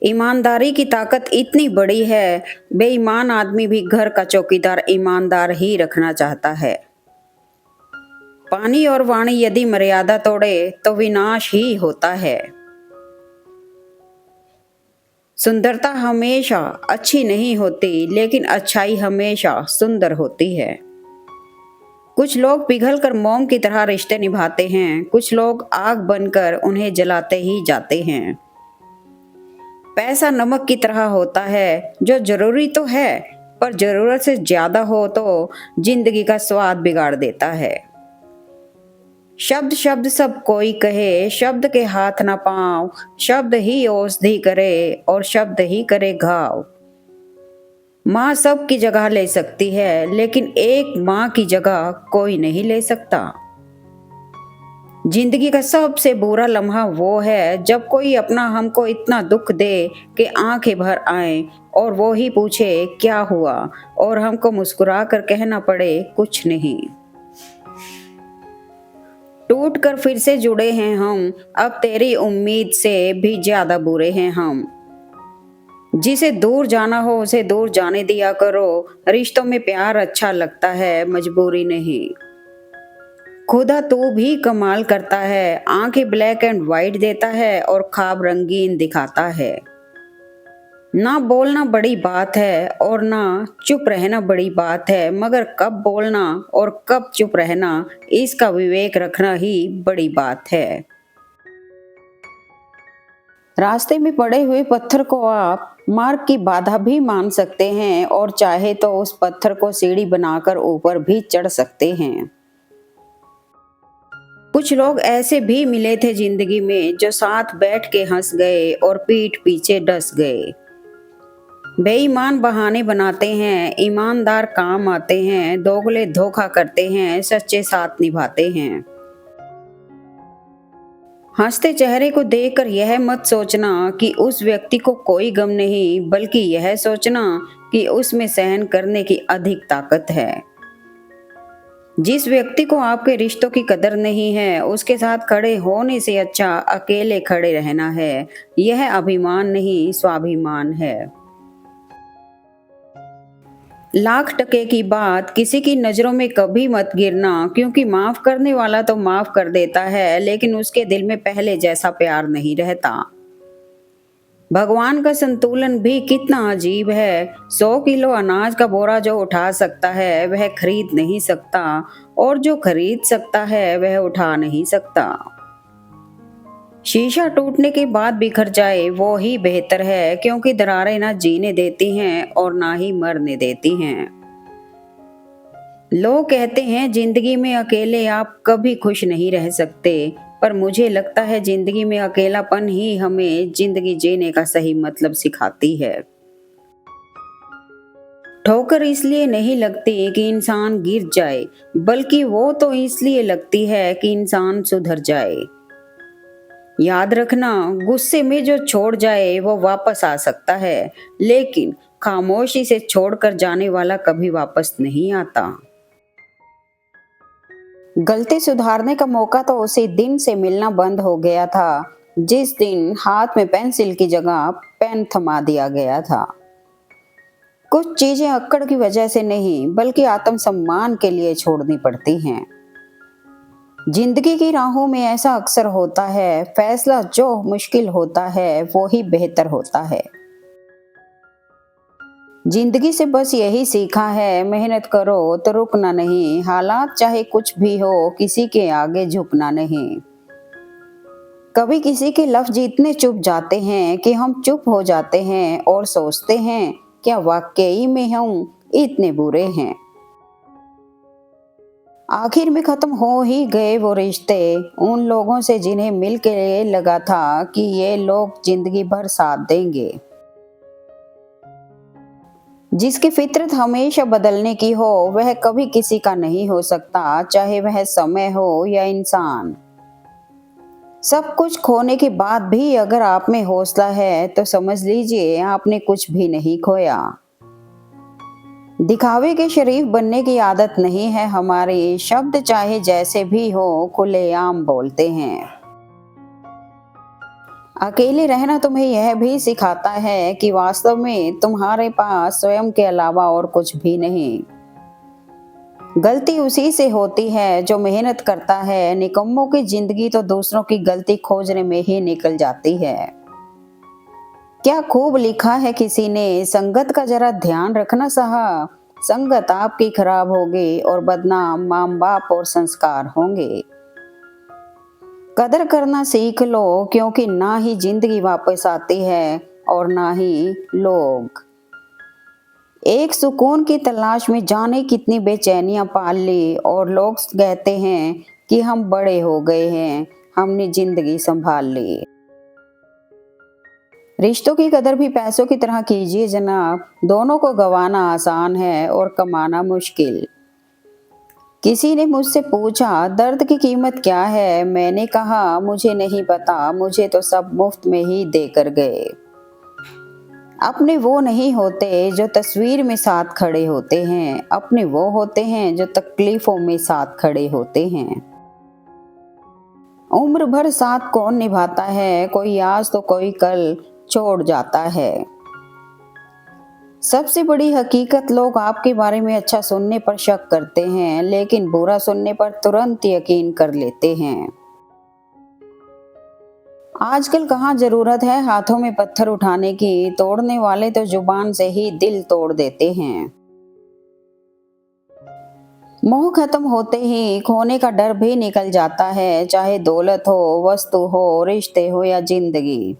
ईमानदारी की ताकत इतनी बड़ी है, बेईमान आदमी भी घर का चौकीदार ईमानदार ही रखना चाहता है। पानी और वाणी यदि मर्यादा तोड़े तो विनाश ही होता है। सुंदरता हमेशा अच्छी नहीं होती, लेकिन अच्छाई हमेशा सुंदर होती है। कुछ लोग पिघल कर मोम की तरह रिश्ते निभाते हैं, कुछ लोग आग बनकर उन्हें जलाते ही जाते हैं। पैसा नमक की तरह होता है, जो जरूरी तो है, पर जरूरत से ज्यादा हो तो जिंदगी का स्वाद बिगाड़ देता है। शब्द शब्द सब कोई कहे, शब्द के हाथ ना पाँव, शब्द ही औषधि करे और शब्द ही करे घाव। माँ सब की जगह ले सकती है, लेकिन एक माँ की जगह कोई नहीं ले सकता। जिंदगी का सबसे बुरा लम्हा वो है जब कोई अपना हमको इतना दुख दे कि आंखें भर आए और वो ही पूछे क्या हुआ, और हमको मुस्कुरा कर कहना पड़े कुछ नहीं। टूट कर फिर से जुड़े हैं हम, अब तेरी उम्मीद से भी ज्यादा बुरे हैं हम। जिसे दूर जाना हो उसे दूर जाने दिया करो, रिश्तों में प्यार अच्छा लगता है, मजबूरी नहीं। खुदा तू भी कमाल करता है, आंखें ब्लैक एंड वाइट देता है और ख्वाब रंगीन दिखाता है। ना बोलना बड़ी बात है और ना चुप रहना बड़ी बात है, मगर कब बोलना और कब चुप रहना, इसका विवेक रखना ही बड़ी बात है। रास्ते में पड़े हुए पत्थर को आप मार्ग की बाधा भी मान सकते हैं और चाहे तो उस पत्थर को सीढ़ी बनाकर ऊपर भी चढ़ सकते हैं। कुछ लोग ऐसे भी मिले थे जिंदगी में जो साथ बैठ के हंस गए और पीठ पीछे डस गए। बेईमान बहाने बनाते हैं, ईमानदार काम आते हैं, दोगले धोखा करते हैं, सच्चे साथ निभाते हैं। हंसते चेहरे को देखकर यह मत सोचना कि उस व्यक्ति को कोई गम नहीं, बल्कि यह सोचना कि उसमें सहन करने की अधिक ताकत है। जिस व्यक्ति को आपके रिश्तों की कदर नहीं है, उसके साथ खड़े होने से अच्छा अकेले खड़े रहना है। यह अभिमान नहीं, स्वाभिमान है। लाख टके की बात, किसी की नजरों में कभी मत गिरना, क्योंकि माफ करने वाला तो माफ कर देता है, लेकिन उसके दिल में पहले जैसा प्यार नहीं रहता। भगवान का संतुलन भी कितना अजीब है। 100 किलो अनाज का बोरा जो उठा सकता है वह खरीद नहीं सकता, और जो खरीद सकता है वह उठा नहीं सकता। शीशा टूटने के बाद बिखर जाए वो ही बेहतर है, क्योंकि दरारें ना जीने देती हैं और ना ही मरने देती हैं। लोग कहते हैं जिंदगी में अकेले आप कभी खुश नहीं रह सकते, पर मुझे लगता है जिंदगी में अकेलापन ही हमें जिंदगी जीने का सही मतलब सिखाती है। ठोकर इसलिए नहीं लगती कि इंसान गिर जाए, बल्कि वो तो इसलिए लगती है कि इंसान सुधर जाए। याद रखना, गुस्से में जो छोड़ जाए वो वापस आ सकता है, लेकिन खामोशी से छोड़कर जाने वाला कभी वापस नहीं आता। गलती सुधारने का मौका तो उसी दिन से मिलना बंद हो गया था जिस दिन हाथ में पेंसिल की जगह पेन थमा दिया गया था। कुछ चीजें अक्कड़ की वजह से नहीं, बल्कि आत्मसम्मान के लिए छोड़नी पड़ती हैं। जिंदगी की राहों में ऐसा अक्सर होता है, फैसला जो मुश्किल होता है वो ही बेहतर होता है। जिंदगी से बस यही सीखा है, मेहनत करो तो रुकना नहीं, हालात चाहे कुछ भी हो किसी के आगे झुकना नहीं। कभी किसी के लफ्ज इतने चुप जाते हैं कि हम चुप हो जाते हैं और सोचते हैं क्या वाकई में हम इतने बुरे हैं। आखिर में खत्म हो ही गए वो रिश्ते उन लोगों से जिन्हें मिल के लगा था कि ये लोग जिंदगी भर साथ देंगे। जिसकी फितरत हमेशा बदलने की हो वह कभी किसी का नहीं हो सकता, चाहे वह समय हो या इंसान। सब कुछ खोने के बाद भी अगर आप में हौसला है तो समझ लीजिए आपने कुछ भी नहीं खोया। दिखावे के शरीफ बनने की आदत नहीं है हमारी, शब्द चाहे जैसे भी हो खुलेआम बोलते हैं। अकेले रहना तुम्हें यह भी सिखाता है कि वास्तव में तुम्हारे पास स्वयं के अलावा और कुछ भी नहीं। गलती उसी से होती है जो मेहनत करता है, निकम्मों की जिंदगी तो दूसरों की गलती खोजने में ही निकल जाती है। क्या खूब लिखा है किसी ने, संगत का जरा ध्यान रखना साहब, संगत आपकी खराब होगी और बदनाम माँ बाप और संस्कार होंगे। कदर करना सीख लो, क्योंकि ना ही जिंदगी वापस आती है और ना ही लोग। एक सुकून की तलाश में जाने कितनी बेचैनियां पाल ली और लोग कहते हैं कि हम बड़े हो गए हैं, हमने जिंदगी संभाल ली। रिश्तों की कदर भी पैसों की तरह कीजिए जनाब, दोनों को गंवाना आसान है और कमाना मुश्किल। किसी ने मुझसे पूछा दर्द की कीमत क्या है, मैंने कहा मुझे नहीं पता, मुझे तो सब मुफ्त में ही देकर गए। अपने वो नहीं होते जो तस्वीर में साथ खड़े होते हैं, अपने वो होते हैं जो तकलीफों में साथ खड़े होते हैं। उम्र भर साथ कौन निभाता है, कोई आज तो कोई कल छोड़ जाता है। सबसे बड़ी हकीकत, लोग आपके बारे में अच्छा सुनने पर शक करते हैं, लेकिन बुरा सुनने पर तुरंत यकीन कर लेते हैं। आजकल कहाँ जरूरत है हाथों में पत्थर उठाने की, तोड़ने वाले तो जुबान से ही दिल तोड़ देते हैं। मोह खत्म होते ही खोने का डर भी निकल जाता है, चाहे दौलत हो, वस्तु हो, रिश्ते हो या जिंदगी।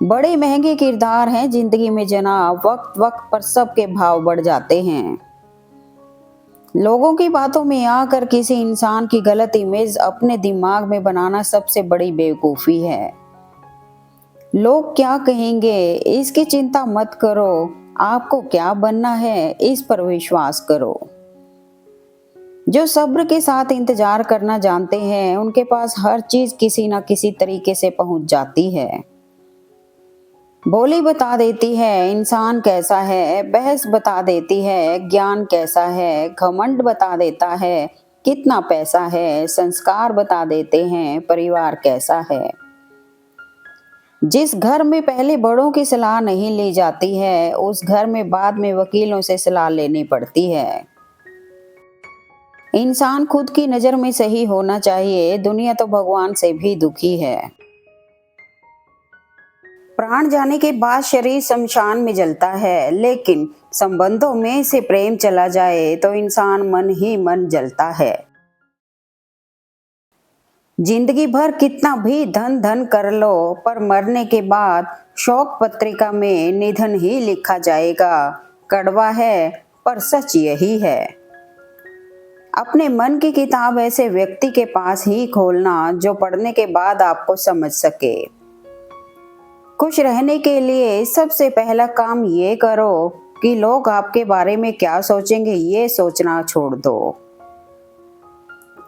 बड़े महंगे किरदार हैं जिंदगी में जनाब, वक्त वक्त पर सबके भाव बढ़ जाते हैं। लोगों की बातों में आकर किसी इंसान की गलत इमेज अपने दिमाग में बनाना सबसे बड़ी बेवकूफी है। लोग क्या कहेंगे इसकी चिंता मत करो, आपको क्या बनना है इस पर विश्वास करो। जो सब्र के साथ इंतजार करना जानते हैं, उनके पास हर चीज किसी न किसी तरीके से पहुंच जाती है। बोली बता देती है इंसान कैसा है, बहस बता देती है ज्ञान कैसा है, घमंड बता देता है कितना पैसा है, संस्कार बता देते हैं परिवार कैसा है। जिस घर में पहले बड़ों की सलाह नहीं ली जाती है, उस घर में बाद में वकीलों से सलाह लेनी पड़ती है। इंसान खुद की नजर में सही होना चाहिए, दुनिया तो भगवान से भी दुखी है। प्राण जाने के बाद शरीर शमशान में जलता है, लेकिन संबंधों में से प्रेम चला जाए तो इंसान मन ही मन जलता है। जिंदगी भर कितना भी धन धन कर लो, पर मरने के बाद शोक पत्रिका में निधन ही लिखा जाएगा। कड़वा है पर सच यही है। अपने मन की किताब ऐसे व्यक्ति के पास ही खोलना जो पढ़ने के बाद आपको समझ सके। खुश रहने के लिए सबसे पहला काम ये करो कि लोग आपके बारे में क्या सोचेंगे ये सोचना छोड़ दो।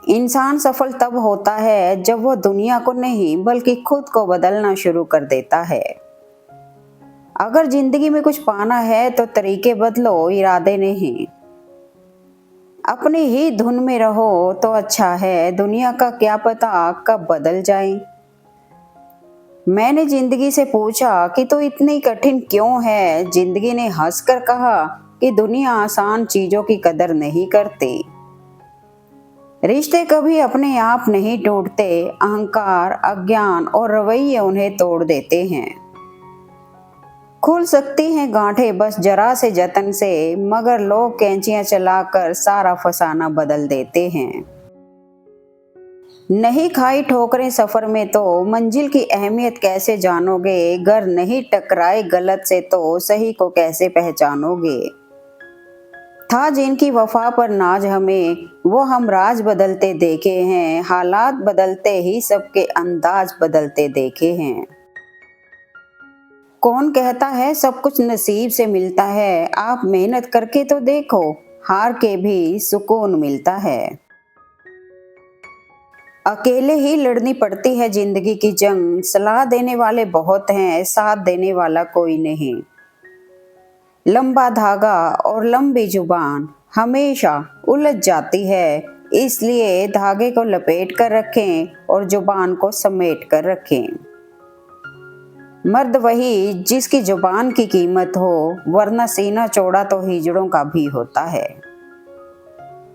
इंसान सफल तब होता है जब वो दुनिया को नहीं बल्कि खुद को बदलना शुरू कर देता है। अगर जिंदगी में कुछ पाना है तो तरीके बदलो, इरादे नहीं। अपनी ही धुन में रहो तो अच्छा है, दुनिया का क्या पता कब बदल जाए। मैंने जिंदगी से पूछा कि तू इतनी कठिन क्यों है, जिंदगी ने हंसकर कहा कि दुनिया आसान चीजों की कदर नहीं करती। रिश्ते कभी अपने आप नहीं टूटते, अहंकार, अज्ञान और रवैये उन्हें तोड़ देते हैं। खुल सकती हैं गांठें बस जरा से जतन से, मगर लोग कैंचियां चलाकर सारा फसाना बदल देते हैं। नहीं खाई ठोकरें सफर में तो मंजिल की अहमियत कैसे जानोगे, गर नहीं टकराए गलत से तो सही को कैसे पहचानोगे। था जिनकी वफा पर नाज हमें, वो हम राज बदलते देखे हैं, हालात बदलते ही सबके अंदाज बदलते देखे हैं। कौन कहता है सब कुछ नसीब से मिलता है, आप मेहनत करके तो देखो, हार के भी सुकून मिलता है। अकेले ही लड़नी पड़ती है जिंदगी की जंग, सलाह देने वाले बहुत हैं, साथ देने वाला कोई नहीं। लंबा धागा और लंबी जुबान हमेशा उलझ जाती है, इसलिए धागे को लपेट कर रखें और जुबान को समेट कर रखें। मर्द वही जिसकी जुबान की कीमत हो, वरना सीना चौड़ा तो हिजड़ों का भी होता है।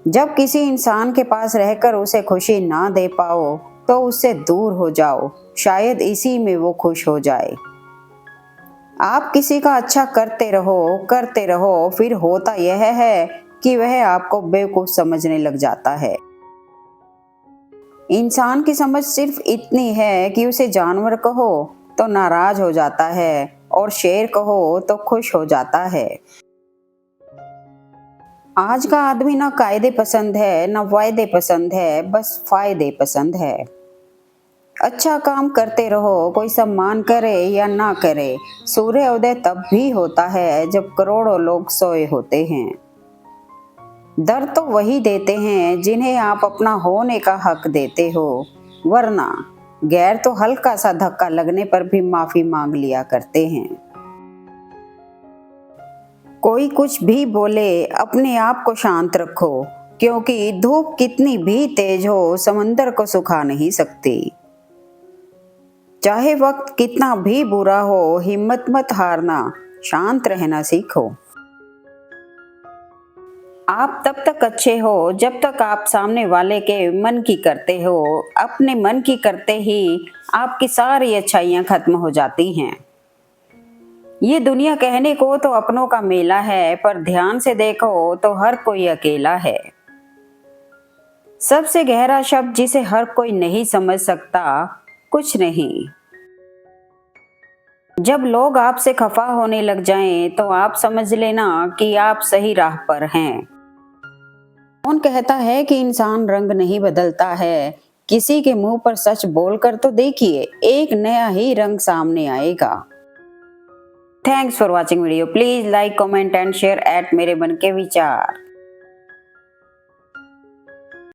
जब किसी इंसान के पास रहकर उसे खुशी ना दे पाओ तो उससे दूर हो जाओ, शायद इसी में वो खुश हो जाए। आप किसी का अच्छा करते रहो, फिर होता यह है कि वह आपको बेवकूफ समझने लग जाता है। इंसान की समझ सिर्फ इतनी है कि उसे जानवर कहो तो नाराज हो जाता है और शेर कहो तो खुश हो जाता है। आज का आदमी ना कायदे पसंद है, ना वायदे पसंद है, बस फायदे पसंद है। अच्छा काम करते रहो, कोई सम्मान करे या ना करे, सूर्योदय तब भी होता है जब करोड़ों लोग सोए होते हैं। दर्द तो वही देते हैं जिन्हें आप अपना होने का हक देते हो, वरना गैर तो हल्का सा धक्का लगने पर भी माफी मांग लिया करते हैं। कोई कुछ भी बोले, अपने आप को शांत रखो, क्योंकि धूप कितनी भी तेज हो समंदर को सुखा नहीं सकती। चाहे वक्त कितना भी बुरा हो, हिम्मत मत हारना, शांत रहना सीखो। आप तब तक अच्छे हो जब तक आप सामने वाले के मन की करते हो। अपने मन की करते ही आपकी सारी अच्छाइयां खत्म हो जाती हैं। ये दुनिया कहने को तो अपनों का मेला है, पर ध्यान से देखो तो हर कोई अकेला है। सबसे गहरा शब्द जिसे हर कोई नहीं समझ सकता, कुछ नहीं। जब लोग आपसे खफा होने लग जाएं, तो आप समझ लेना कि आप सही राह पर हैं। कौन कहता है कि इंसान रंग नहीं बदलता है? किसी के मुंह पर सच बोलकर तो देखिए, एक नया ही रंग सामने आएगा। Thanks for watching video. Please like, comment and share eight मेरे मन के विचार।